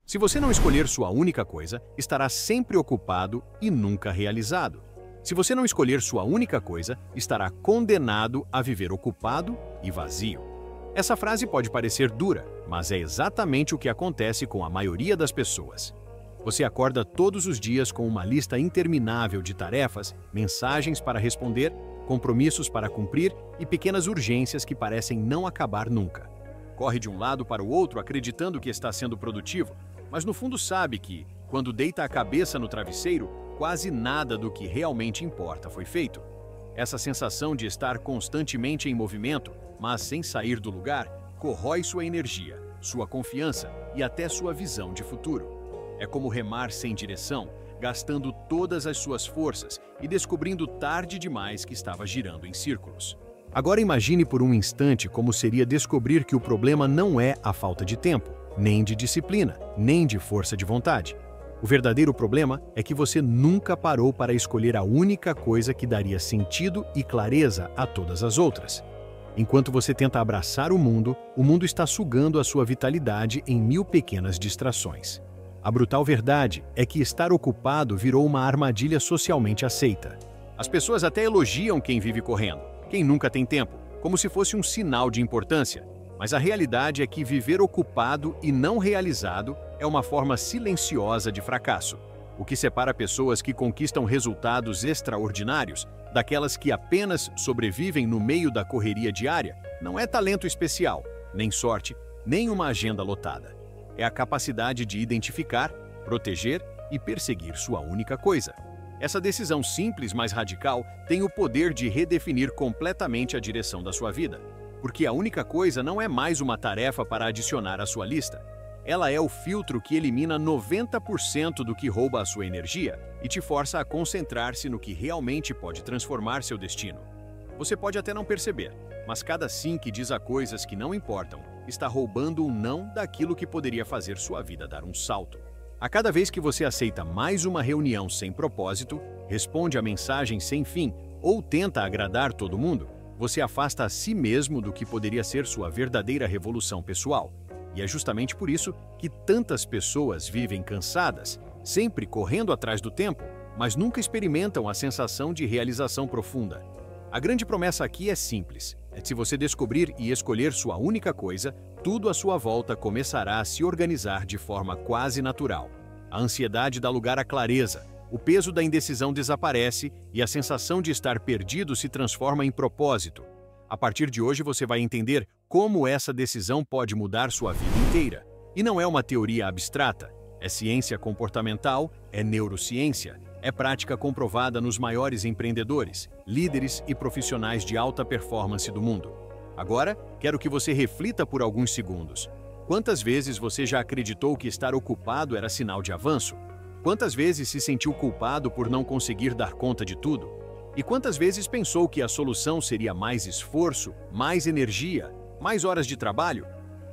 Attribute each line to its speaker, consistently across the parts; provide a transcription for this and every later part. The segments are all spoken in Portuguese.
Speaker 1: Se você não escolher sua única coisa, estará sempre ocupado e nunca realizado. Se você não escolher sua única coisa, estará condenado a viver ocupado e vazio. Essa frase pode parecer dura, mas é exatamente o que acontece com a maioria das pessoas. Você acorda todos os dias com uma lista interminável de tarefas, mensagens para responder, compromissos para cumprir e pequenas urgências que parecem não acabar nunca. Corre de um lado para o outro acreditando que está sendo produtivo, mas no fundo sabe que, quando deita a cabeça no travesseiro, quase nada do que realmente importa foi feito. Essa sensação de estar constantemente em movimento, mas sem sair do lugar, corrói sua energia, sua confiança e até sua visão de futuro. É como remar sem direção, gastando todas as suas forças e descobrindo tarde demais que estava girando em círculos. Agora imagine por um instante como seria descobrir que o problema não é a falta de tempo, nem de disciplina, nem de força de vontade. O verdadeiro problema é que você nunca parou para escolher a única coisa que daria sentido e clareza a todas as outras. Enquanto você tenta abraçar o mundo está sugando a sua vitalidade em 1000 pequenas distrações. A brutal verdade é que estar ocupado virou uma armadilha socialmente aceita. As pessoas até elogiam quem vive correndo, quem nunca tem tempo, como se fosse um sinal de importância. Mas a realidade é que viver ocupado e não realizado é uma forma silenciosa de fracasso. O que separa pessoas que conquistam resultados extraordinários daquelas que apenas sobrevivem no meio da correria diária não é talento especial, nem sorte, nem uma agenda lotada. É a capacidade de identificar, proteger e perseguir sua única coisa. Essa decisão simples, mas radical, tem o poder de redefinir completamente a direção da sua vida. Porque a única coisa não é mais uma tarefa para adicionar à sua lista. Ela é o filtro que elimina 90% do que rouba a sua energia e te força a concentrar-se no que realmente pode transformar seu destino. Você pode até não perceber, mas cada sim que diz a coisas que não importam está roubando um não daquilo que poderia fazer sua vida dar um salto. A cada vez que você aceita mais uma reunião sem propósito, responde a mensagem sem fim ou tenta agradar todo mundo, você afasta a si mesmo do que poderia ser sua verdadeira revolução pessoal. E é justamente por isso que tantas pessoas vivem cansadas, sempre correndo atrás do tempo, mas nunca experimentam a sensação de realização profunda. A grande promessa aqui é simples. Se você descobrir e escolher sua única coisa, tudo à sua volta começará a se organizar de forma quase natural. A ansiedade dá lugar à clareza. O peso da indecisão desaparece e a sensação de estar perdido se transforma em propósito. A partir de hoje você vai entender como essa decisão pode mudar sua vida inteira. E não é uma teoria abstrata, é ciência comportamental, é neurociência, é prática comprovada nos maiores empreendedores, líderes e profissionais de alta performance do mundo. Agora, quero que você reflita por alguns segundos. Quantas vezes você já acreditou que estar ocupado era sinal de avanço? Quantas vezes se sentiu culpado por não conseguir dar conta de tudo? E quantas vezes pensou que a solução seria mais esforço, mais energia, mais horas de trabalho?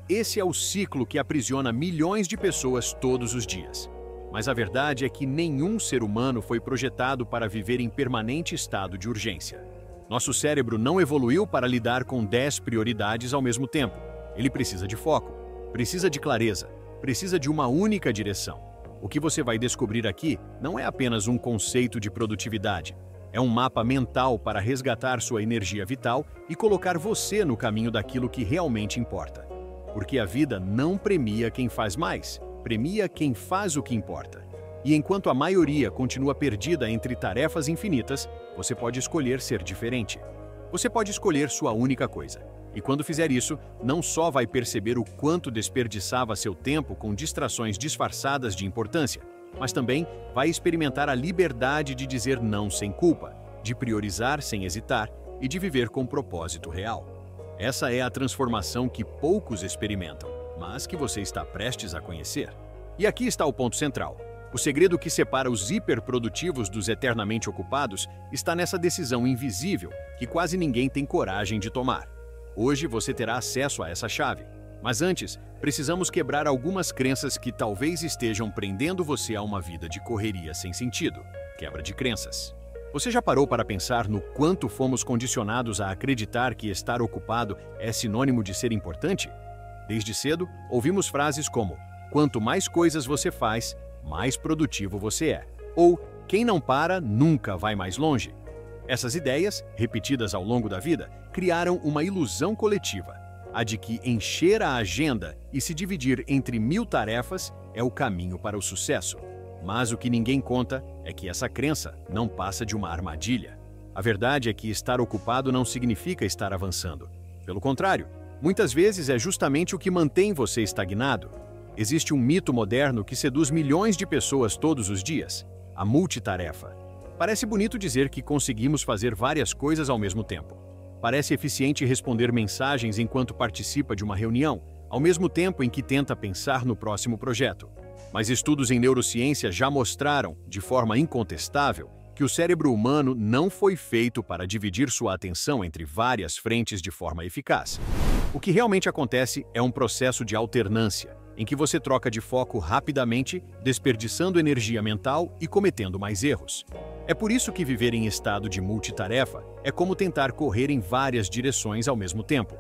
Speaker 1: Esse é o ciclo que aprisiona milhões de pessoas todos os dias. Mas a verdade é que nenhum ser humano foi projetado para viver em permanente estado de urgência. Nosso cérebro não evoluiu para lidar com 10 prioridades ao mesmo tempo. Ele precisa de foco, precisa de clareza, precisa de uma única direção. O que você vai descobrir aqui não é apenas um conceito de produtividade. É um mapa mental para resgatar sua energia vital e colocar você no caminho daquilo que realmente importa. Porque a vida não premia quem faz mais, premia quem faz o que importa. E enquanto a maioria continua perdida entre tarefas infinitas, você pode escolher ser diferente. Você pode escolher sua única coisa. E quando fizer isso, não só vai perceber o quanto desperdiçava seu tempo com distrações disfarçadas de importância, mas também vai experimentar a liberdade de dizer não sem culpa, de priorizar sem hesitar e de viver com propósito real. Essa é a transformação que poucos experimentam, mas que você está prestes a conhecer. E aqui está o ponto central. O segredo que separa os hiperprodutivos dos eternamente ocupados está nessa decisão invisível que quase ninguém tem coragem de tomar. Hoje você terá acesso a essa chave. Mas antes, precisamos quebrar algumas crenças que talvez estejam prendendo você a uma vida de correria sem sentido. Quebra de crenças. Você já parou para pensar no quanto fomos condicionados a acreditar que estar ocupado é sinônimo de ser importante? Desde cedo, ouvimos frases como: quanto mais coisas você faz, mais produtivo você é. Ou, quem não para nunca vai mais longe. Essas ideias, repetidas ao longo da vida, criaram uma ilusão coletiva, a de que encher a agenda e se dividir entre 1000 tarefas é o caminho para o sucesso. Mas o que ninguém conta é que essa crença não passa de uma armadilha. A verdade é que estar ocupado não significa estar avançando. Pelo contrário, muitas vezes é justamente o que mantém você estagnado. Existe um mito moderno que seduz milhões de pessoas todos os dias: a multitarefa. Parece bonito dizer que conseguimos fazer várias coisas ao mesmo tempo. Parece eficiente responder mensagens enquanto participa de uma reunião, ao mesmo tempo em que tenta pensar no próximo projeto. Mas estudos em neurociência já mostraram, de forma incontestável, que o cérebro humano não foi feito para dividir sua atenção entre várias frentes de forma eficaz. O que realmente acontece é um processo de alternância, em que você troca de foco rapidamente, desperdiçando energia mental e cometendo mais erros. É por isso que viver em estado de multitarefa é como tentar correr em várias direções ao mesmo tempo.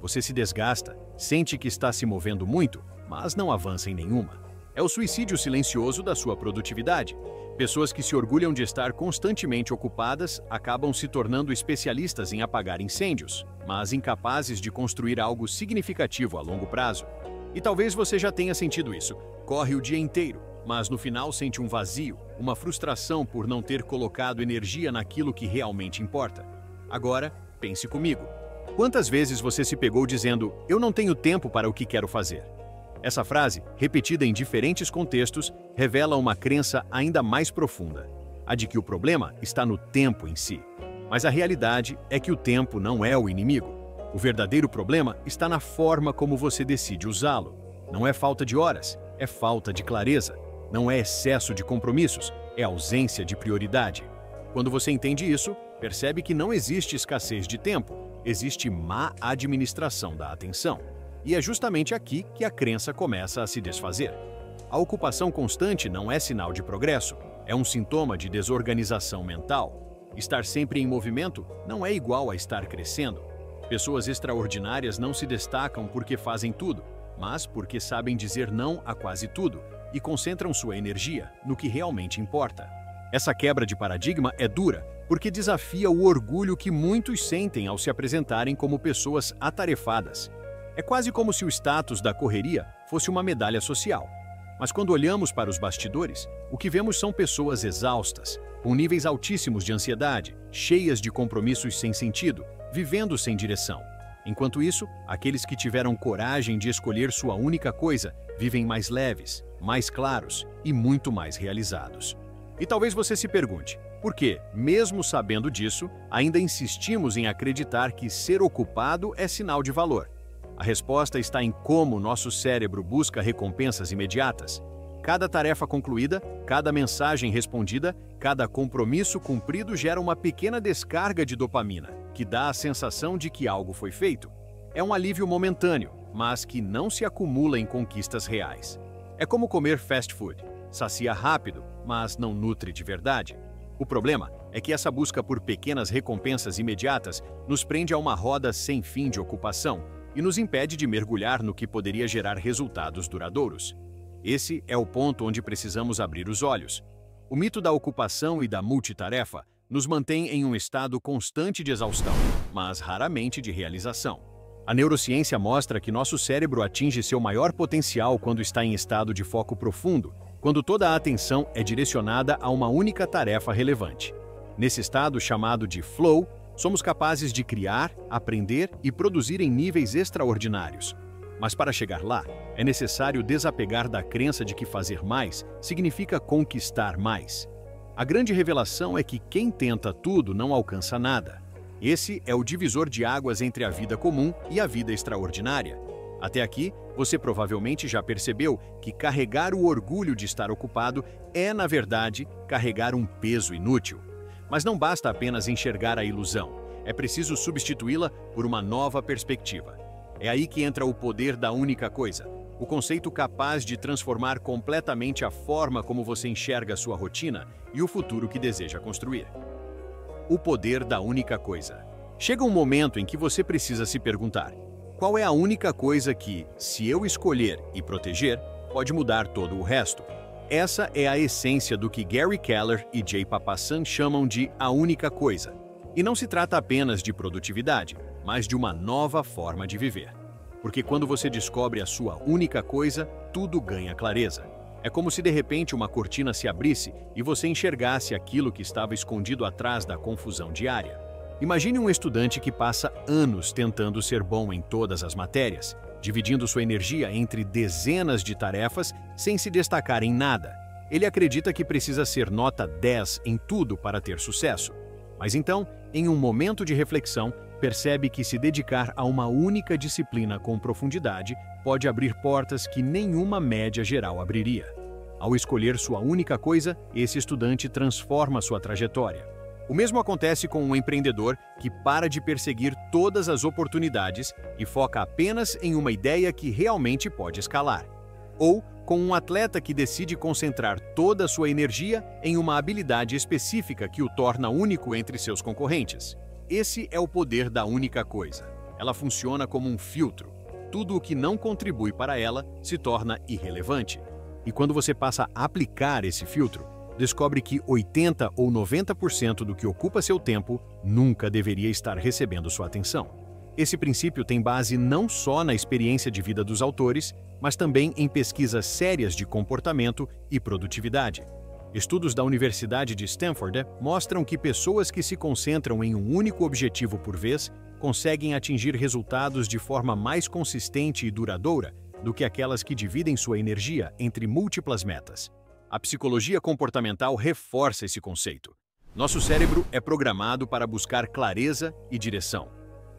Speaker 1: Você se desgasta, sente que está se movendo muito, mas não avança em nenhuma. É o suicídio silencioso da sua produtividade. Pessoas que se orgulham de estar constantemente ocupadas acabam se tornando especialistas em apagar incêndios, mas incapazes de construir algo significativo a longo prazo. E talvez você já tenha sentido isso. Corre o dia inteiro, mas no final sente um vazio, uma frustração por não ter colocado energia naquilo que realmente importa. Agora, pense comigo. Quantas vezes você se pegou dizendo: "Eu não tenho tempo para o que quero fazer"? Essa frase, repetida em diferentes contextos, revela uma crença ainda mais profunda, a de que o problema está no tempo em si. Mas a realidade é que o tempo não é o inimigo. O verdadeiro problema está na forma como você decide usá-lo. Não é falta de horas, é falta de clareza. Não é excesso de compromissos, é ausência de prioridade. Quando você entende isso, percebe que não existe escassez de tempo, existe má administração da atenção. E é justamente aqui que a crença começa a se desfazer. A ocupação constante não é sinal de progresso, é um sintoma de desorganização mental. Estar sempre em movimento não é igual a estar crescendo. Pessoas extraordinárias não se destacam porque fazem tudo, mas porque sabem dizer não a quase tudo e concentram sua energia no que realmente importa. Essa quebra de paradigma é dura porque desafia o orgulho que muitos sentem ao se apresentarem como pessoas atarefadas. É quase como se o status da correria fosse uma medalha social. Mas quando olhamos para os bastidores, o que vemos são pessoas exaustas, com níveis altíssimos de ansiedade, cheias de compromissos sem sentido, vivendo sem direção. Enquanto isso, aqueles que tiveram coragem de escolher sua única coisa vivem mais leves, mais claros e muito mais realizados. E talvez você se pergunte: por que, mesmo sabendo disso, ainda insistimos em acreditar que ser ocupado é sinal de valor? A resposta está em como nosso cérebro busca recompensas imediatas. Cada tarefa concluída, cada mensagem respondida, cada compromisso cumprido gera uma pequena descarga de dopamina, que dá a sensação de que algo foi feito. É um alívio momentâneo, mas que não se acumula em conquistas reais. É como comer fast food. Sacia rápido, mas não nutre de verdade. O problema é que essa busca por pequenas recompensas imediatas nos prende a uma roda sem fim de ocupação e nos impede de mergulhar no que poderia gerar resultados duradouros. Esse é o ponto onde precisamos abrir os olhos. O mito da ocupação e da multitarefa nos mantém em um estado constante de exaustão, mas raramente de realização. A neurociência mostra que nosso cérebro atinge seu maior potencial quando está em estado de foco profundo, quando toda a atenção é direcionada a uma única tarefa relevante. Nesse estado chamado de flow, somos capazes de criar, aprender e produzir em níveis extraordinários. Mas para chegar lá, é necessário desapegar da crença de que fazer mais significa conquistar mais. A grande revelação é que quem tenta tudo não alcança nada. Esse é o divisor de águas entre a vida comum e a vida extraordinária. Até aqui, você provavelmente já percebeu que carregar o orgulho de estar ocupado é, na verdade, carregar um peso inútil. Mas não basta apenas enxergar a ilusão, é preciso substituí-la por uma nova perspectiva. É aí que entra o poder da única coisa, o conceito capaz de transformar completamente a forma como você enxerga a sua rotina e o futuro que deseja construir. O poder da única coisa. Chega um momento em que você precisa se perguntar: qual é a única coisa que, se eu escolher e proteger, pode mudar todo o resto. Essa é a essência do que Gary Keller e Jay Papasan chamam de a única coisa. E não se trata apenas de produtividade, mas de uma nova forma de viver. Porque quando você descobre a sua única coisa, tudo ganha clareza. É como se de repente uma cortina se abrisse e você enxergasse aquilo que estava escondido atrás da confusão diária. Imagine um estudante que passa anos tentando ser bom em todas as matérias, dividindo sua energia entre dezenas de tarefas sem se destacar em nada. Ele acredita que precisa ser nota 10 em tudo para ter sucesso. Mas então, em um momento de reflexão, percebe que se dedicar a uma única disciplina com profundidade pode abrir portas que nenhuma média geral abriria. Ao escolher sua única coisa, esse estudante transforma sua trajetória. O mesmo acontece com um empreendedor que para de perseguir todas as oportunidades e foca apenas em uma ideia que realmente pode escalar. Ou com um atleta que decide concentrar toda a sua energia em uma habilidade específica que o torna único entre seus concorrentes. Esse é o poder da única coisa. Ela funciona como um filtro. Tudo o que não contribui para ela se torna irrelevante. E quando você passa a aplicar esse filtro, descobre que 80% ou 90% do que ocupa seu tempo nunca deveria estar recebendo sua atenção. Esse princípio tem base não só na experiência de vida dos autores, mas também em pesquisas sérias de comportamento e produtividade. Estudos da Universidade de Stanford mostram que pessoas que se concentram em um único objetivo por vez conseguem atingir resultados de forma mais consistente e duradoura do que aquelas que dividem sua energia entre múltiplas metas. A psicologia comportamental reforça esse conceito. Nosso cérebro é programado para buscar clareza e direção.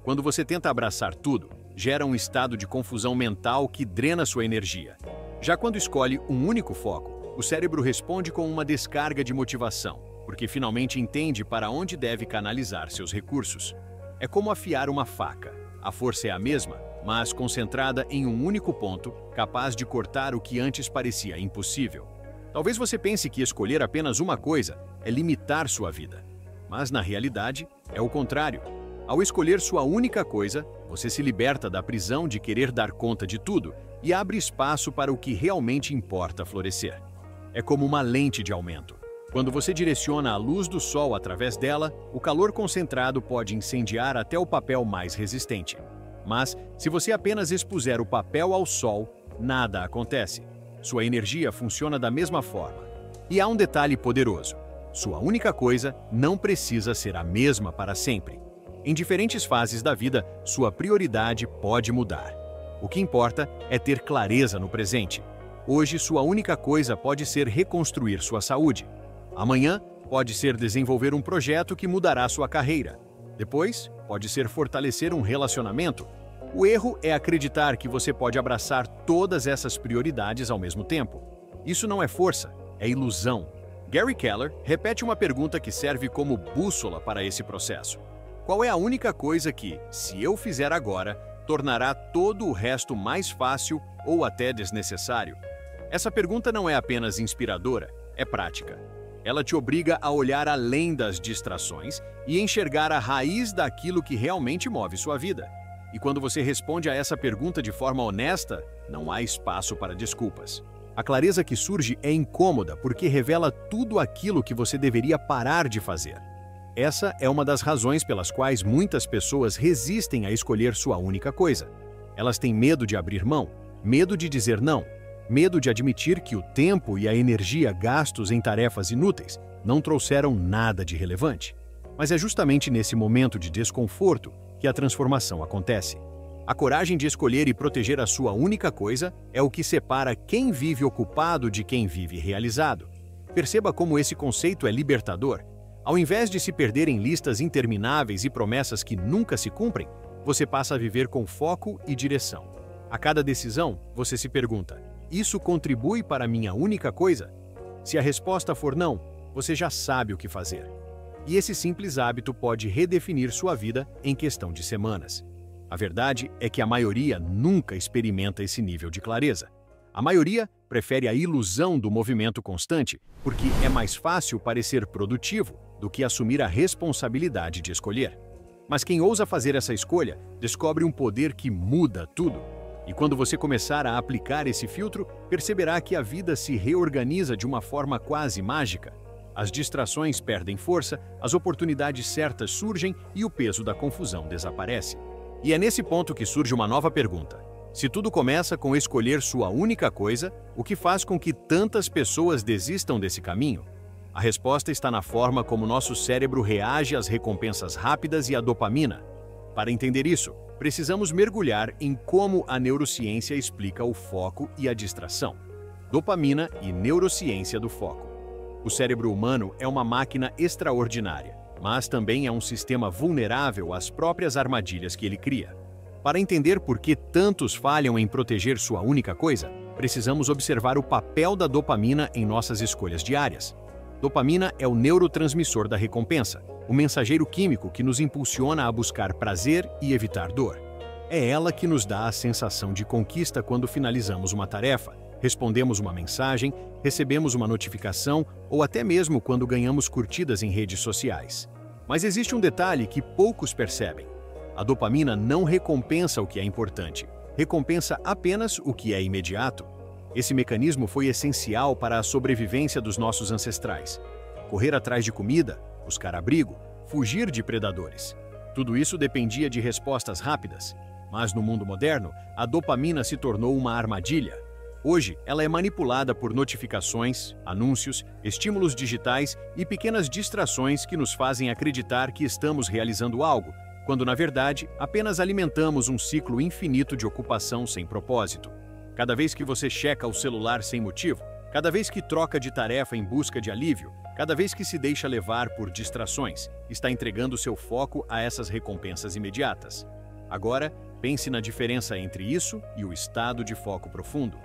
Speaker 1: Quando você tenta abraçar tudo, gera um estado de confusão mental que drena sua energia. Já quando escolhe um único foco, o cérebro responde com uma descarga de motivação, porque finalmente entende para onde deve canalizar seus recursos. É como afiar uma faca. A força é a mesma, mas concentrada em um único ponto, capaz de cortar o que antes parecia impossível. Talvez você pense que escolher apenas uma coisa é limitar sua vida. Mas, na realidade, é o contrário. Ao escolher sua única coisa, você se liberta da prisão de querer dar conta de tudo e abre espaço para o que realmente importa florescer. É como uma lente de aumento. Quando você direciona a luz do sol através dela, o calor concentrado pode incendiar até o papel mais resistente. Mas, se você apenas expuser o papel ao sol, nada acontece. Sua energia funciona da mesma forma. E há um detalhe poderoso. Sua única coisa não precisa ser a mesma para sempre. Em diferentes fases da vida, sua prioridade pode mudar. O que importa é ter clareza no presente. Hoje, sua única coisa pode ser reconstruir sua saúde. Amanhã, pode ser desenvolver um projeto que mudará sua carreira. Depois, pode ser fortalecer um relacionamento. O erro é acreditar que você pode abraçar todas essas prioridades ao mesmo tempo. Isso não é força, é ilusão. Gary Keller repete uma pergunta que serve como bússola para esse processo. Qual é a única coisa que, se eu fizer agora, tornará todo o resto mais fácil ou até desnecessário? Essa pergunta não é apenas inspiradora, é prática. Ela te obriga a olhar além das distrações e enxergar a raiz daquilo que realmente move sua vida. E quando você responde a essa pergunta de forma honesta, não há espaço para desculpas. A clareza que surge é incômoda porque revela tudo aquilo que você deveria parar de fazer. Essa é uma das razões pelas quais muitas pessoas resistem a escolher sua única coisa. Elas têm medo de abrir mão, medo de dizer não, medo de admitir que o tempo e a energia gastos em tarefas inúteis não trouxeram nada de relevante. Mas é justamente nesse momento de desconforto que a transformação acontece. A coragem de escolher e proteger a sua única coisa é o que separa quem vive ocupado de quem vive realizado. Perceba como esse conceito é libertador. Ao invés de se perder em listas intermináveis e promessas que nunca se cumprem, você passa a viver com foco e direção. A cada decisão, você se pergunta: isso contribui para a minha única coisa? Se a resposta for não, você já sabe o que fazer. E esse simples hábito pode redefinir sua vida em questão de semanas. A verdade é que a maioria nunca experimenta esse nível de clareza. A maioria prefere a ilusão do movimento constante porque é mais fácil parecer produtivo do que assumir a responsabilidade de escolher. Mas quem ousa fazer essa escolha descobre um poder que muda tudo. E quando você começar a aplicar esse filtro, perceberá que a vida se reorganiza de uma forma quase mágica. As distrações perdem força, as oportunidades certas surgem e o peso da confusão desaparece. E é nesse ponto que surge uma nova pergunta. Se tudo começa com escolher sua única coisa, o que faz com que tantas pessoas desistam desse caminho? A resposta está na forma como nosso cérebro reage às recompensas rápidas e à dopamina. Para entender isso, precisamos mergulhar em como a neurociência explica o foco e a distração. Dopamina e neurociência do foco. O cérebro humano é uma máquina extraordinária, mas também é um sistema vulnerável às próprias armadilhas que ele cria. Para entender por que tantos falham em proteger sua única coisa, precisamos observar o papel da dopamina em nossas escolhas diárias. Dopamina é o neurotransmissor da recompensa, o mensageiro químico que nos impulsiona a buscar prazer e evitar dor. É ela que nos dá a sensação de conquista quando finalizamos uma tarefa, respondemos uma mensagem, recebemos uma notificação ou até mesmo quando ganhamos curtidas em redes sociais. Mas existe um detalhe que poucos percebem. A dopamina não recompensa o que é importante, recompensa apenas o que é imediato. Esse mecanismo foi essencial para a sobrevivência dos nossos ancestrais. Correr atrás de comida, buscar abrigo, fugir de predadores. Tudo isso dependia de respostas rápidas. Mas no mundo moderno, a dopamina se tornou uma armadilha. Hoje, ela é manipulada por notificações, anúncios, estímulos digitais e pequenas distrações que nos fazem acreditar que estamos realizando algo, quando na verdade apenas alimentamos um ciclo infinito de ocupação sem propósito. Cada vez que você checa o celular sem motivo, cada vez que troca de tarefa em busca de alívio, cada vez que se deixa levar por distrações, está entregando seu foco a essas recompensas imediatas. Agora, pense na diferença entre isso e o estado de foco profundo.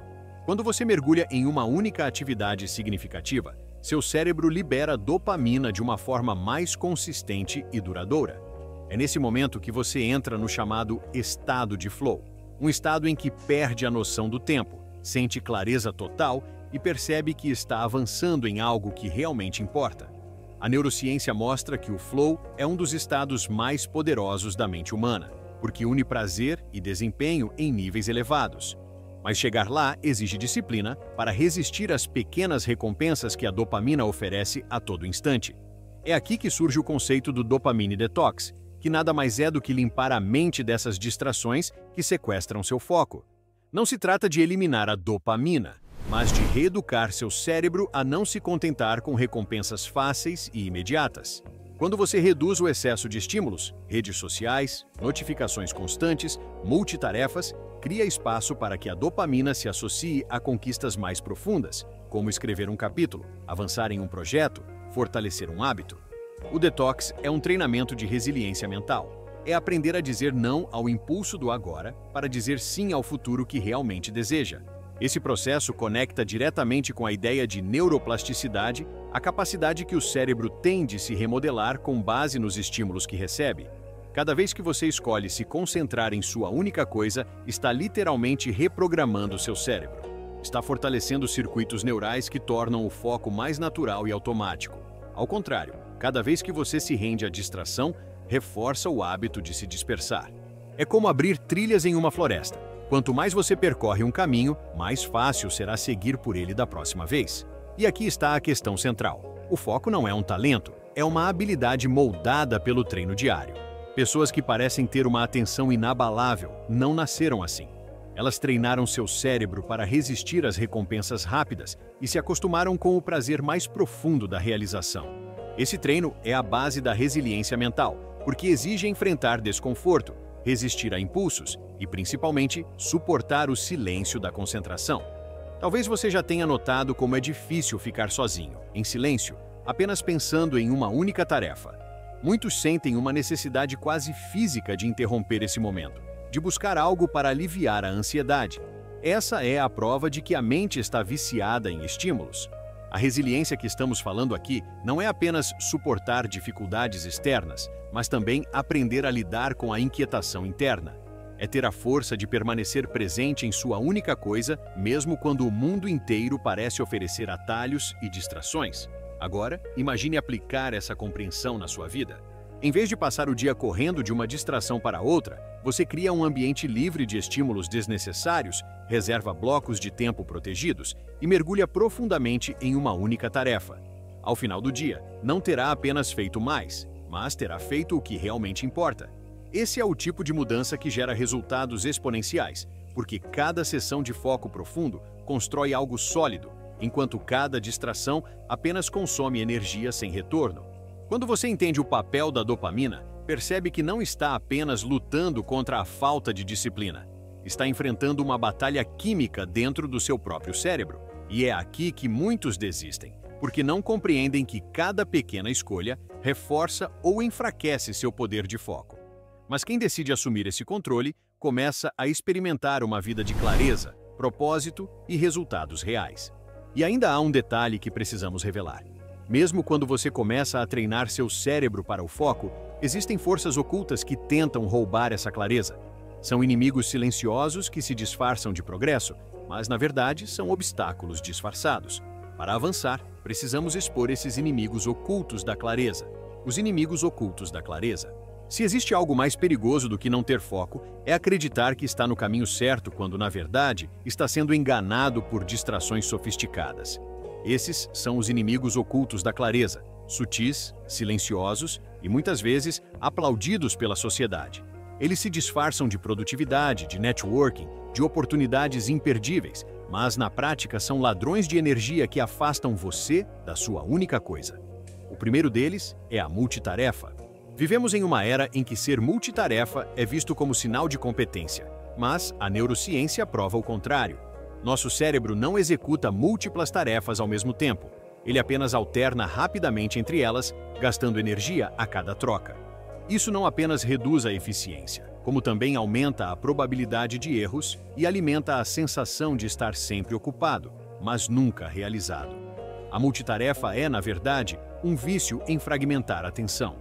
Speaker 1: Quando você mergulha em uma única atividade significativa, seu cérebro libera dopamina de uma forma mais consistente e duradoura. É nesse momento que você entra no chamado estado de flow, um estado em que perde a noção do tempo, sente clareza total e percebe que está avançando em algo que realmente importa. A neurociência mostra que o flow é um dos estados mais poderosos da mente humana, porque une prazer e desempenho em níveis elevados. Mas chegar lá exige disciplina para resistir às pequenas recompensas que a dopamina oferece a todo instante. É aqui que surge o conceito do dopamine detox, que nada mais é do que limpar a mente dessas distrações que sequestram seu foco. Não se trata de eliminar a dopamina, mas de reeducar seu cérebro a não se contentar com recompensas fáceis e imediatas. Quando você reduz o excesso de estímulos, redes sociais, notificações constantes, multitarefas, cria espaço para que a dopamina se associe a conquistas mais profundas, como escrever um capítulo, avançar em um projeto, fortalecer um hábito. O detox é um treinamento de resiliência mental. É aprender a dizer não ao impulso do agora para dizer sim ao futuro que realmente deseja. Esse processo conecta diretamente com a ideia de neuroplasticidade, a capacidade que o cérebro tem de se remodelar com base nos estímulos que recebe. Cada vez que você escolhe se concentrar em sua única coisa, está literalmente reprogramando seu cérebro. Está fortalecendo circuitos neurais que tornam o foco mais natural e automático. Ao contrário, cada vez que você se rende à distração, reforça o hábito de se dispersar. É como abrir trilhas em uma floresta. Quanto mais você percorre um caminho, mais fácil será seguir por ele da próxima vez. E aqui está a questão central. O foco não é um talento, é uma habilidade moldada pelo treino diário. Pessoas que parecem ter uma atenção inabalável não nasceram assim. Elas treinaram seu cérebro para resistir às recompensas rápidas e se acostumaram com o prazer mais profundo da realização. Esse treino é a base da resiliência mental, porque exige enfrentar desconforto, resistir a impulsos e, principalmente, suportar o silêncio da concentração. Talvez você já tenha notado como é difícil ficar sozinho, em silêncio, apenas pensando em uma única tarefa. Muitos sentem uma necessidade quase física de interromper esse momento, de buscar algo para aliviar a ansiedade. Essa é a prova de que a mente está viciada em estímulos. A resiliência que estamos falando aqui não é apenas suportar dificuldades externas, mas também aprender a lidar com a inquietação interna. É ter a força de permanecer presente em sua única coisa, mesmo quando o mundo inteiro parece oferecer atalhos e distrações. Agora, imagine aplicar essa compreensão na sua vida. Em vez de passar o dia correndo de uma distração para outra, você cria um ambiente livre de estímulos desnecessários, reserva blocos de tempo protegidos e mergulha profundamente em uma única tarefa. Ao final do dia, não terá apenas feito mais, mas terá feito o que realmente importa. Esse é o tipo de mudança que gera resultados exponenciais, porque cada sessão de foco profundo constrói algo sólido, enquanto cada distração apenas consome energia sem retorno. Quando você entende o papel da dopamina, percebe que não está apenas lutando contra a falta de disciplina. Está enfrentando uma batalha química dentro do seu próprio cérebro. E é aqui que muitos desistem, porque não compreendem que cada pequena escolha reforça ou enfraquece seu poder de foco. Mas quem decide assumir esse controle começa a experimentar uma vida de clareza, propósito e resultados reais. E ainda há um detalhe que precisamos revelar. Mesmo quando você começa a treinar seu cérebro para o foco, existem forças ocultas que tentam roubar essa clareza. São inimigos silenciosos que se disfarçam de progresso, mas na verdade são obstáculos disfarçados. Para avançar, precisamos expor esses inimigos ocultos da clareza. Os inimigos ocultos da clareza. Se existe algo mais perigoso do que não ter foco, é acreditar que está no caminho certo quando, na verdade, está sendo enganado por distrações sofisticadas. Esses são os inimigos ocultos da clareza, sutis, silenciosos e, muitas vezes, aplaudidos pela sociedade. Eles se disfarçam de produtividade, de networking, de oportunidades imperdíveis, mas, na prática, são ladrões de energia que afastam você da sua única coisa. O primeiro deles é a multitarefa. Vivemos em uma era em que ser multitarefa é visto como sinal de competência, mas a neurociência prova o contrário. Nosso cérebro não executa múltiplas tarefas ao mesmo tempo. Ele apenas alterna rapidamente entre elas, gastando energia a cada troca. Isso não apenas reduz a eficiência, como também aumenta a probabilidade de erros e alimenta a sensação de estar sempre ocupado, mas nunca realizado. A multitarefa é, na verdade, um vício em fragmentar a atenção.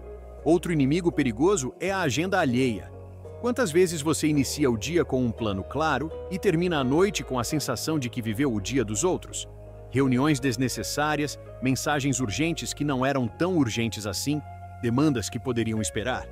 Speaker 1: Outro inimigo perigoso é a agenda alheia. Quantas vezes você inicia o dia com um plano claro e termina a noite com a sensação de que viveu o dia dos outros? Reuniões desnecessárias, mensagens urgentes que não eram tão urgentes assim, demandas que poderiam esperar.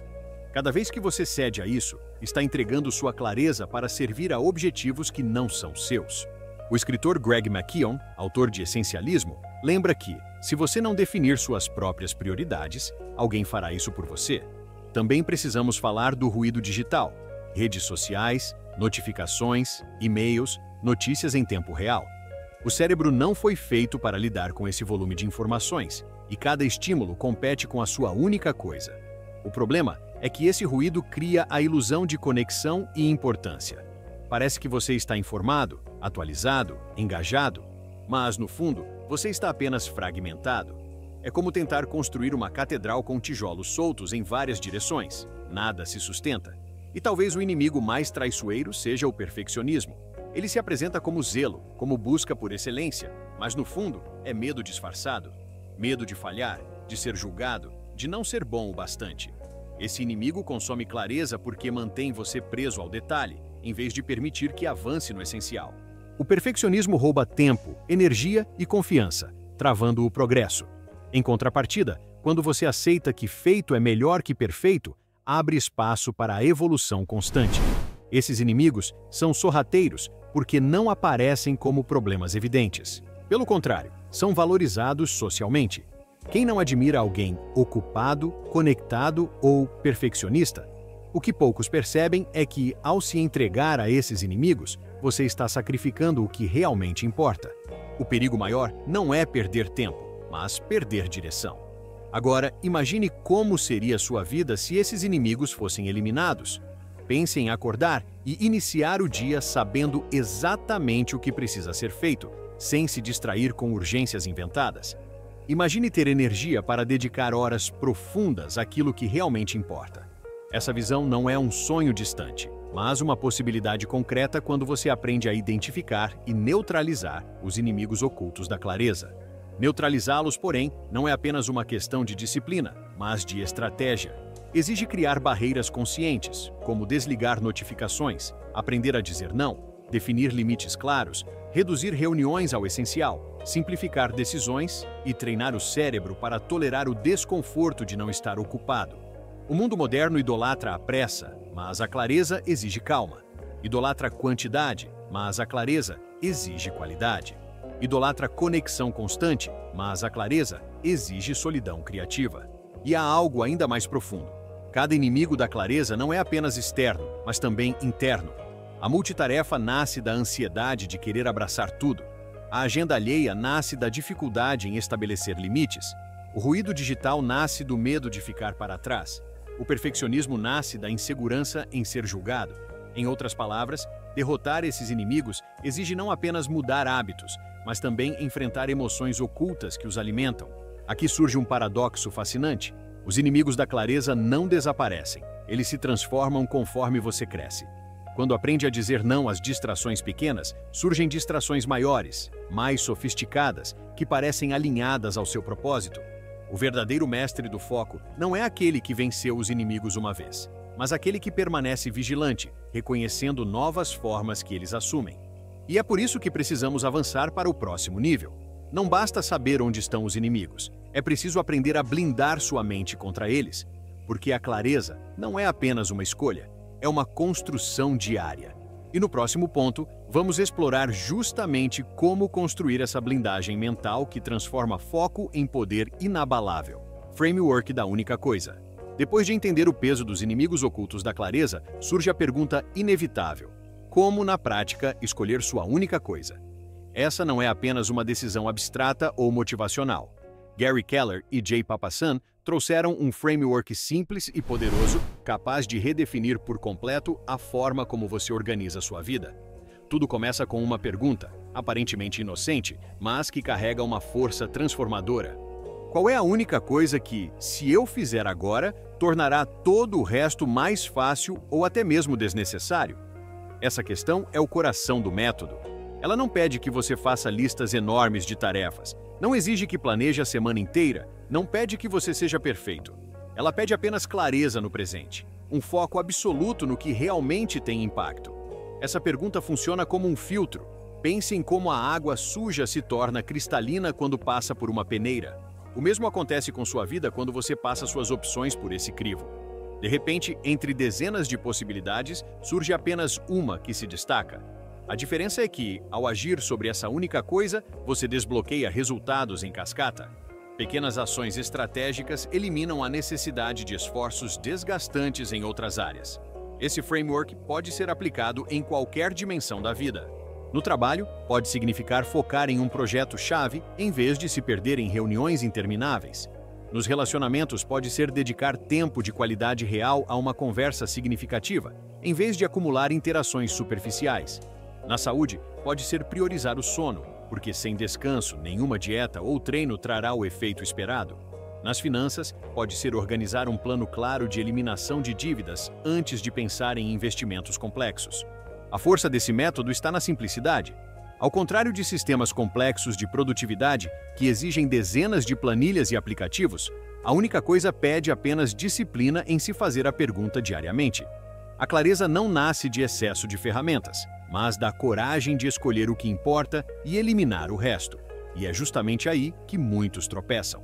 Speaker 1: Cada vez que você cede a isso, está entregando sua clareza para servir a objetivos que não são seus. O escritor Greg McKeown, autor de Essencialismo, lembra que, se você não definir suas próprias prioridades, alguém fará isso por você. Também precisamos falar do ruído digital, redes sociais, notificações, e-mails, notícias em tempo real. O cérebro não foi feito para lidar com esse volume de informações, e cada estímulo compete com a sua única coisa. O problema é que esse ruído cria a ilusão de conexão e importância. Parece que você está informado, atualizado, engajado, mas, no fundo, você está apenas fragmentado. É como tentar construir uma catedral com tijolos soltos em várias direções. Nada se sustenta. E talvez o inimigo mais traiçoeiro seja o perfeccionismo. Ele se apresenta como zelo, como busca por excelência, mas no fundo é medo disfarçado. Medo de falhar, de ser julgado, de não ser bom o bastante. Esse inimigo consome clareza porque mantém você preso ao detalhe, em vez de permitir que avance no essencial. O perfeccionismo rouba tempo, energia e confiança, travando o progresso. Em contrapartida, quando você aceita que feito é melhor que perfeito, abre espaço para a evolução constante. Esses inimigos são sorrateiros porque não aparecem como problemas evidentes. Pelo contrário, são valorizados socialmente. Quem não admira alguém ocupado, conectado ou perfeccionista? O que poucos percebem é que, ao se entregar a esses inimigos, você está sacrificando o que realmente importa. O perigo maior não é perder tempo, mas perder direção. Agora, imagine como seria sua vida se esses inimigos fossem eliminados. Pense em acordar e iniciar o dia sabendo exatamente o que precisa ser feito, sem se distrair com urgências inventadas. Imagine ter energia para dedicar horas profundas àquilo que realmente importa. Essa visão não é um sonho distante, mas uma possibilidade concreta quando você aprende a identificar e neutralizar os inimigos ocultos da clareza. Neutralizá-los, porém, não é apenas uma questão de disciplina, mas de estratégia. Exige criar barreiras conscientes, como desligar notificações, aprender a dizer não, definir limites claros, reduzir reuniões ao essencial, simplificar decisões e treinar o cérebro para tolerar o desconforto de não estar ocupado. O mundo moderno idolatra a pressa, mas a clareza exige calma. Idolatra quantidade, mas a clareza exige qualidade. Idolatra conexão constante, mas a clareza exige solidão criativa. E há algo ainda mais profundo. Cada inimigo da clareza não é apenas externo, mas também interno. A multitarefa nasce da ansiedade de querer abraçar tudo. A agenda alheia nasce da dificuldade em estabelecer limites. O ruído digital nasce do medo de ficar para trás. O perfeccionismo nasce da insegurança em ser julgado. Em outras palavras, derrotar esses inimigos exige não apenas mudar hábitos, mas também enfrentar emoções ocultas que os alimentam. Aqui surge um paradoxo fascinante. Os inimigos da clareza não desaparecem. Eles se transformam conforme você cresce. Quando aprende a dizer não às distrações pequenas, surgem distrações maiores, mais sofisticadas, que parecem alinhadas ao seu propósito. O verdadeiro mestre do foco não é aquele que venceu os inimigos uma vez, mas aquele que permanece vigilante, reconhecendo novas formas que eles assumem. E é por isso que precisamos avançar para o próximo nível. Não basta saber onde estão os inimigos, é preciso aprender a blindar sua mente contra eles, porque a clareza não é apenas uma escolha, é uma construção diária. E no próximo ponto, vamos explorar justamente como construir essa blindagem mental que transforma foco em poder inabalável. Framework da única coisa. Depois de entender o peso dos inimigos ocultos da clareza, surge a pergunta inevitável: como, na prática, escolher sua única coisa? Essa não é apenas uma decisão abstrata ou motivacional. Gary Keller e Jay Papasan trouxeram um framework simples e poderoso, capaz de redefinir por completo a forma como você organiza sua vida. Tudo começa com uma pergunta, aparentemente inocente, mas que carrega uma força transformadora. Qual é a única coisa que, se eu fizer agora, tornará todo o resto mais fácil ou até mesmo desnecessário? Essa questão é o coração do método. Ela não pede que você faça listas enormes de tarefas, não exige que planeje a semana inteira, não pede que você seja perfeito. Ela pede apenas clareza no presente, um foco absoluto no que realmente tem impacto. Essa pergunta funciona como um filtro. Pense em como a água suja se torna cristalina quando passa por uma peneira. O mesmo acontece com sua vida quando você passa suas opções por esse crivo. De repente, entre dezenas de possibilidades, surge apenas uma que se destaca. A diferença é que, ao agir sobre essa única coisa, você desbloqueia resultados em cascata. Pequenas ações estratégicas eliminam a necessidade de esforços desgastantes em outras áreas. Esse framework pode ser aplicado em qualquer dimensão da vida. No trabalho, pode significar focar em um projeto-chave em vez de se perder em reuniões intermináveis. Nos relacionamentos, pode ser dedicar tempo de qualidade real a uma conversa significativa, em vez de acumular interações superficiais. Na saúde, pode ser priorizar o sono, porque sem descanso, nenhuma dieta ou treino trará o efeito esperado. Nas finanças, pode ser organizar um plano claro de eliminação de dívidas antes de pensar em investimentos complexos. A força desse método está na simplicidade. Ao contrário de sistemas complexos de produtividade que exigem dezenas de planilhas e aplicativos, a única coisa pede apenas disciplina em se fazer a pergunta diariamente. A clareza não nasce de excesso de ferramentas, mas da coragem de escolher o que importa e eliminar o resto. E é justamente aí que muitos tropeçam.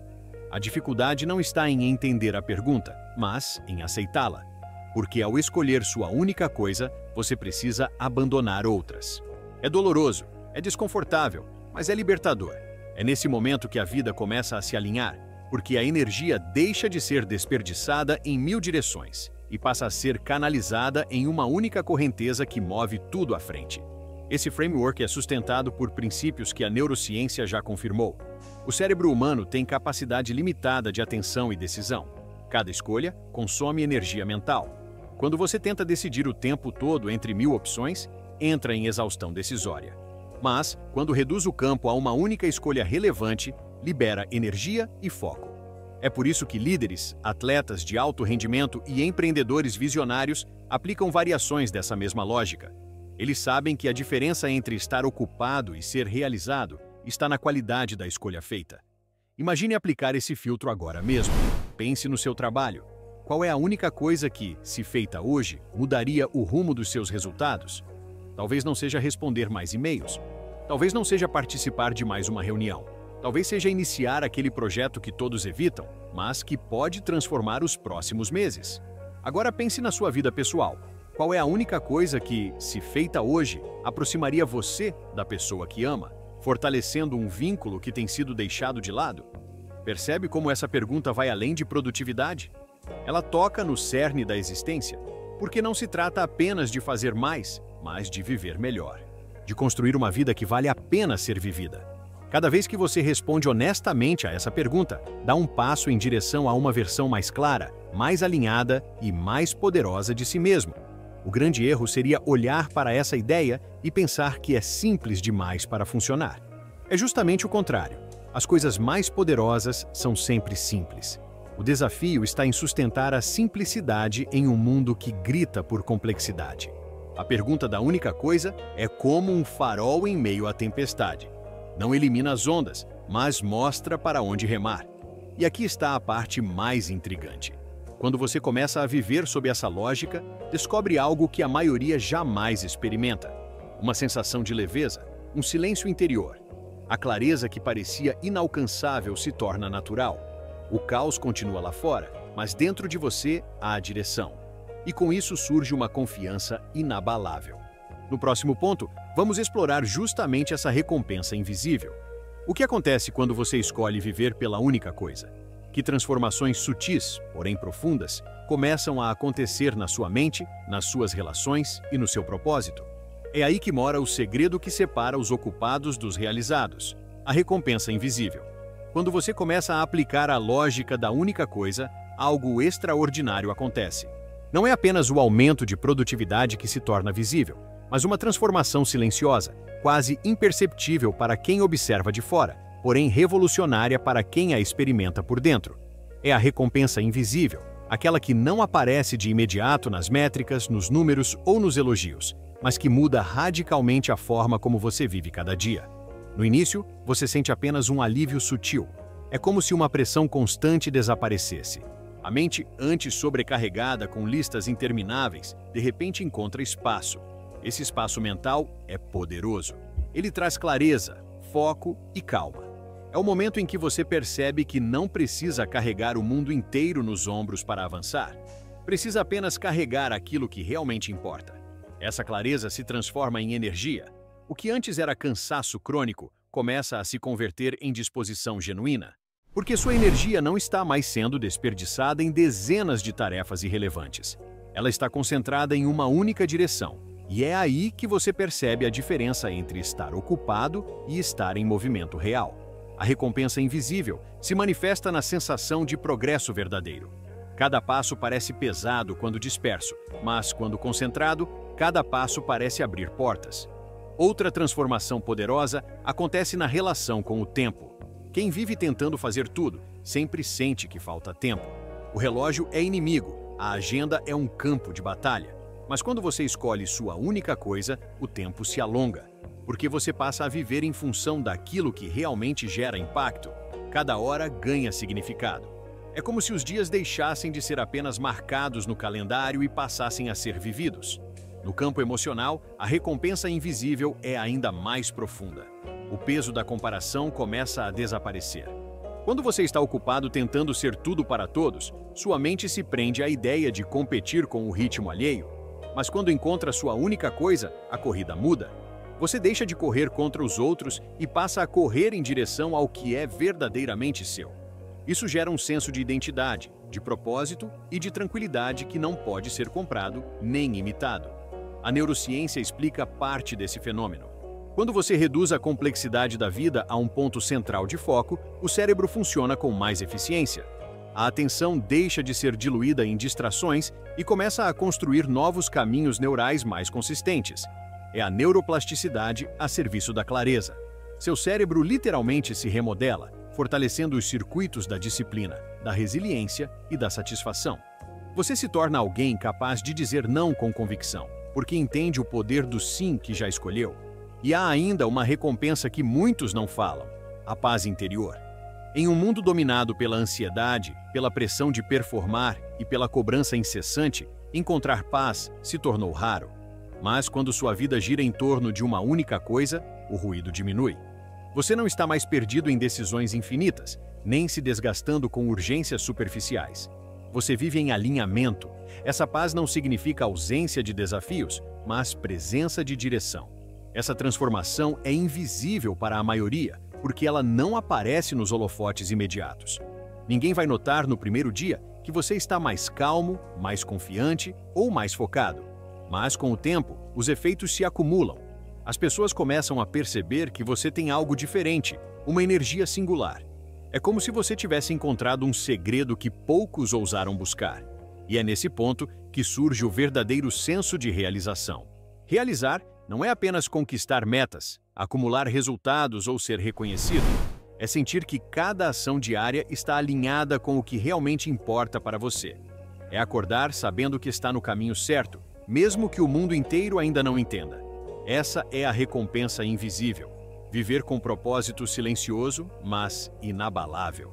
Speaker 1: A dificuldade não está em entender a pergunta, mas em aceitá-la. Porque ao escolher sua única coisa, você precisa abandonar outras. É doloroso, é desconfortável, mas é libertador. É nesse momento que a vida começa a se alinhar, porque a energia deixa de ser desperdiçada em 1000 direções e passa a ser canalizada em uma única correnteza que move tudo à frente. Esse framework é sustentado por princípios que a neurociência já confirmou. O cérebro humano tem capacidade limitada de atenção e decisão. Cada escolha consome energia mental. Quando você tenta decidir o tempo todo entre 1000 opções, entra em exaustão decisória. Mas, quando reduz o campo a uma única escolha relevante, libera energia e foco. É por isso que líderes, atletas de alto rendimento e empreendedores visionários aplicam variações dessa mesma lógica. Eles sabem que a diferença entre estar ocupado e ser realizado está na qualidade da escolha feita. Imagine aplicar esse filtro agora mesmo. Pense no seu trabalho. Qual é a única coisa que, se feita hoje, mudaria o rumo dos seus resultados? Talvez não seja responder mais e-mails. Talvez não seja participar de mais uma reunião. Talvez seja iniciar aquele projeto que todos evitam, mas que pode transformar os próximos meses. Agora pense na sua vida pessoal. Qual é a única coisa que, se feita hoje, aproximaria você da pessoa que ama, fortalecendo um vínculo que tem sido deixado de lado? Percebe como essa pergunta vai além de produtividade? Ela toca no cerne da existência, porque não se trata apenas de fazer mais, mas de viver melhor, de construir uma vida que vale a pena ser vivida. Cada vez que você responde honestamente a essa pergunta, dá um passo em direção a uma versão mais clara, mais alinhada e mais poderosa de si mesmo. O grande erro seria olhar para essa ideia e pensar que é simples demais para funcionar. É justamente o contrário. As coisas mais poderosas são sempre simples. O desafio está em sustentar a simplicidade em um mundo que grita por complexidade. A pergunta da única coisa é como um farol em meio à tempestade. Não elimina as ondas, mas mostra para onde remar. E aqui está a parte mais intrigante. Quando você começa a viver sob essa lógica, descobre algo que a maioria jamais experimenta. Uma sensação de leveza, um silêncio interior. A clareza que parecia inalcançável se torna natural. O caos continua lá fora, mas dentro de você há a direção. E com isso surge uma confiança inabalável. No próximo ponto, vamos explorar justamente essa recompensa invisível. O que acontece quando você escolhe viver pela única coisa? Que transformações sutis, porém profundas, começam a acontecer na sua mente, nas suas relações e no seu propósito? É aí que mora o segredo que separa os ocupados dos realizados, a recompensa invisível. Quando você começa a aplicar a lógica da única coisa, algo extraordinário acontece. Não é apenas o aumento de produtividade que se torna visível, mas uma transformação silenciosa, quase imperceptível para quem observa de fora, porém revolucionária para quem a experimenta por dentro. É a recompensa invisível, aquela que não aparece de imediato nas métricas, nos números ou nos elogios, mas que muda radicalmente a forma como você vive cada dia. No início, você sente apenas um alívio sutil. É como se uma pressão constante desaparecesse. A mente, antes sobrecarregada com listas intermináveis, de repente encontra espaço. Esse espaço mental é poderoso. Ele traz clareza, foco e calma. É o momento em que você percebe que não precisa carregar o mundo inteiro nos ombros para avançar. Precisa apenas carregar aquilo que realmente importa. Essa clareza se transforma em energia. O que antes era cansaço crônico começa a se converter em disposição genuína, porque sua energia não está mais sendo desperdiçada em dezenas de tarefas irrelevantes. Ela está concentrada em uma única direção, e é aí que você percebe a diferença entre estar ocupado e estar em movimento real. A recompensa invisível se manifesta na sensação de progresso verdadeiro. Cada passo parece pesado quando disperso, mas quando concentrado, cada passo parece abrir portas. Outra transformação poderosa acontece na relação com o tempo. Quem vive tentando fazer tudo sempre sente que falta tempo. O relógio é inimigo, a agenda é um campo de batalha. Mas quando você escolhe sua única coisa, o tempo se alonga, porque você passa a viver em função daquilo que realmente gera impacto. Cada hora ganha significado. É como se os dias deixassem de ser apenas marcados no calendário e passassem a ser vividos. No campo emocional, a recompensa invisível é ainda mais profunda. O peso da comparação começa a desaparecer. Quando você está ocupado tentando ser tudo para todos, sua mente se prende à ideia de competir com o ritmo alheio. Mas quando encontra sua única coisa, a corrida muda. Você deixa de correr contra os outros e passa a correr em direção ao que é verdadeiramente seu. Isso gera um senso de identidade, de propósito e de tranquilidade que não pode ser comprado nem imitado. A neurociência explica parte desse fenômeno. Quando você reduz a complexidade da vida a um ponto central de foco, o cérebro funciona com mais eficiência. A atenção deixa de ser diluída em distrações e começa a construir novos caminhos neurais mais consistentes. É a neuroplasticidade a serviço da clareza. Seu cérebro literalmente se remodela, fortalecendo os circuitos da disciplina, da resiliência e da satisfação. Você se torna alguém capaz de dizer não com convicção, porque entende o poder do sim que já escolheu. E há ainda uma recompensa que muitos não falam: a paz interior. Em um mundo dominado pela ansiedade, pela pressão de performar e pela cobrança incessante, encontrar paz se tornou raro. Mas quando sua vida gira em torno de uma única coisa, o ruído diminui. Você não está mais perdido em decisões infinitas, nem se desgastando com urgências superficiais. Você vive em alinhamento. Essa paz não significa ausência de desafios, mas presença de direção. Essa transformação é invisível para a maioria, porque ela não aparece nos holofotes imediatos. Ninguém vai notar no primeiro dia que você está mais calmo, mais confiante ou mais focado. Mas com o tempo, os efeitos se acumulam. As pessoas começam a perceber que você tem algo diferente, uma energia singular. É como se você tivesse encontrado um segredo que poucos ousaram buscar. E é nesse ponto que surge o verdadeiro senso de realização. Realizar não é apenas conquistar metas, acumular resultados ou ser reconhecido. É sentir que cada ação diária está alinhada com o que realmente importa para você. É acordar sabendo que está no caminho certo, mesmo que o mundo inteiro ainda não entenda. Essa é a recompensa invisível. Viver com propósito silencioso, mas inabalável.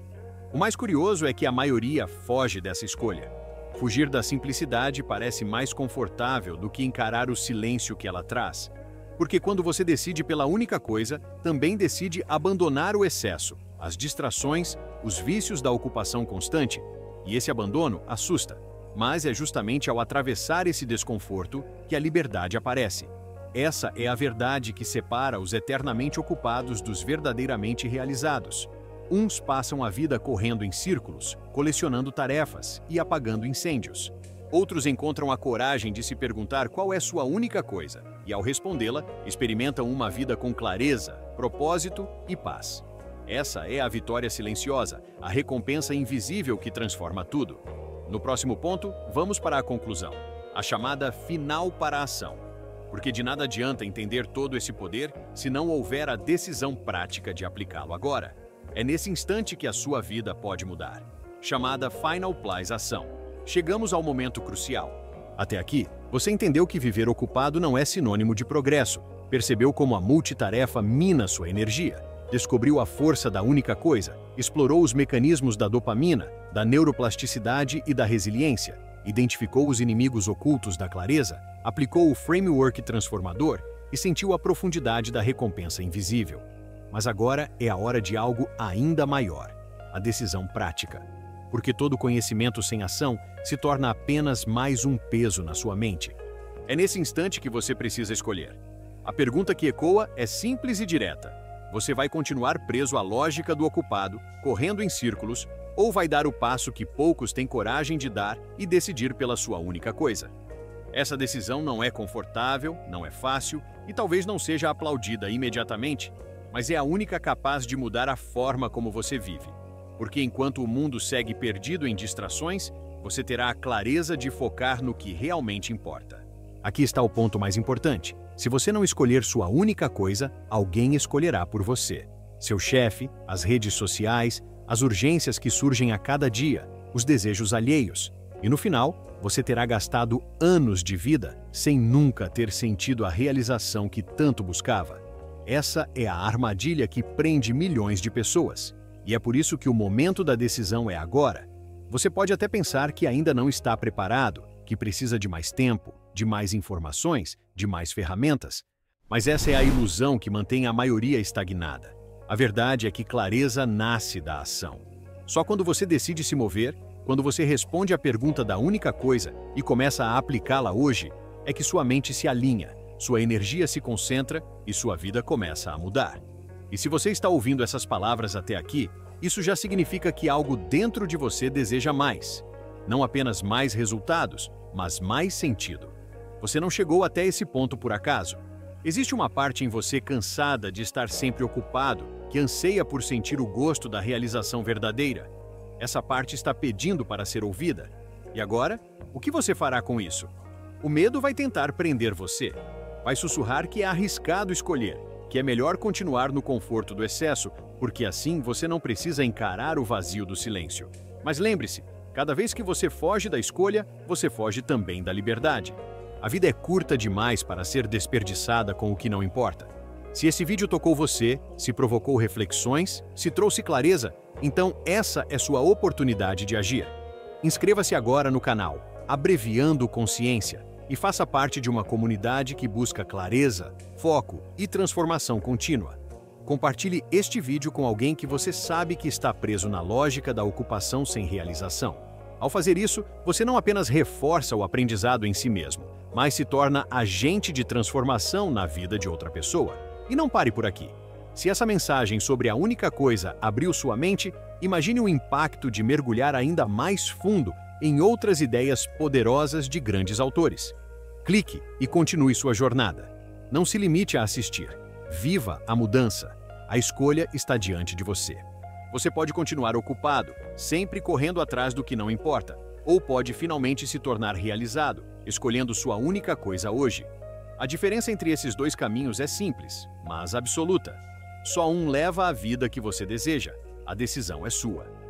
Speaker 1: O mais curioso é que a maioria foge dessa escolha. Fugir da simplicidade parece mais confortável do que encarar o silêncio que ela traz. Porque quando você decide pela única coisa, também decide abandonar o excesso, as distrações, os vícios da ocupação constante. E esse abandono assusta. Mas é justamente ao atravessar esse desconforto que a liberdade aparece. Essa é a verdade que separa os eternamente ocupados dos verdadeiramente realizados. Uns passam a vida correndo em círculos, colecionando tarefas e apagando incêndios. Outros encontram a coragem de se perguntar qual é sua única coisa e, ao respondê-la, experimentam uma vida com clareza, propósito e paz. Essa é a vitória silenciosa, a recompensa invisível que transforma tudo. No próximo ponto, vamos para a conclusão, a chamada final para a ação. Porque de nada adianta entender todo esse poder se não houver a decisão prática de aplicá-lo agora. É nesse instante que a sua vida pode mudar. Chamada Final Place Ação. Chegamos ao momento crucial. Até aqui, você entendeu que viver ocupado não é sinônimo de progresso, percebeu como a multitarefa mina sua energia, descobriu a força da única coisa, explorou os mecanismos da dopamina, da neuroplasticidade e da resiliência, identificou os inimigos ocultos da clareza, aplicou o framework transformador e sentiu a profundidade da recompensa invisível. Mas agora é a hora de algo ainda maior, a decisão prática. Porque todo conhecimento sem ação se torna apenas mais um peso na sua mente. É nesse instante que você precisa escolher. A pergunta que ecoa é simples e direta. Você vai continuar preso à lógica do ocupado, correndo em círculos, ou vai dar o passo que poucos têm coragem de dar e decidir pela sua única coisa? Essa decisão não é confortável, não é fácil e talvez não seja aplaudida imediatamente, mas é a única capaz de mudar a forma como você vive. Porque enquanto o mundo segue perdido em distrações, você terá a clareza de focar no que realmente importa. Aqui está o ponto mais importante. Se você não escolher sua única coisa, alguém escolherá por você. Seu chefe, as redes sociais, as urgências que surgem a cada dia, os desejos alheios. E no final, você terá gastado anos de vida sem nunca ter sentido a realização que tanto buscava. Essa é a armadilha que prende milhões de pessoas. E é por isso que o momento da decisão é agora. Você pode até pensar que ainda não está preparado, que precisa de mais tempo, de mais informações, de mais ferramentas. Mas essa é a ilusão que mantém a maioria estagnada. A verdade é que clareza nasce da ação. Só quando você decide se mover, quando você responde à pergunta da única coisa e começa a aplicá-la hoje, é que sua mente se alinha, sua energia se concentra e sua vida começa a mudar. E se você está ouvindo essas palavras até aqui, isso já significa que algo dentro de você deseja mais. Não apenas mais resultados, mas mais sentido. Você não chegou até esse ponto por acaso. Existe uma parte em você cansada de estar sempre ocupado, que anseia por sentir o gosto da realização verdadeira. Essa parte está pedindo para ser ouvida. E agora, o que você fará com isso? O medo vai tentar prender você. Vai sussurrar que é arriscado escolher, que é melhor continuar no conforto do excesso, porque assim você não precisa encarar o vazio do silêncio. Mas lembre-se, cada vez que você foge da escolha, você foge também da liberdade. A vida é curta demais para ser desperdiçada com o que não importa. Se esse vídeo tocou você, se provocou reflexões, se trouxe clareza, então essa é sua oportunidade de agir. Inscreva-se agora no canal, Abreviando Consciência, e faça parte de uma comunidade que busca clareza, foco e transformação contínua. Compartilhe este vídeo com alguém que você sabe que está preso na lógica da ocupação sem realização. Ao fazer isso, você não apenas reforça o aprendizado em si mesmo, mas se torna agente de transformação na vida de outra pessoa. E não pare por aqui. Se essa mensagem sobre a única coisa abriu sua mente, imagine o impacto de mergulhar ainda mais fundo em outras ideias poderosas de grandes autores. Clique e continue sua jornada. Não se limite a assistir. Viva a mudança. A escolha está diante de você. Você pode continuar ocupado, sempre correndo atrás do que não importa, ou pode finalmente se tornar realizado, escolhendo sua única coisa hoje. A diferença entre esses dois caminhos é simples, mas absoluta. Só um leva à vida que você deseja. A decisão é sua.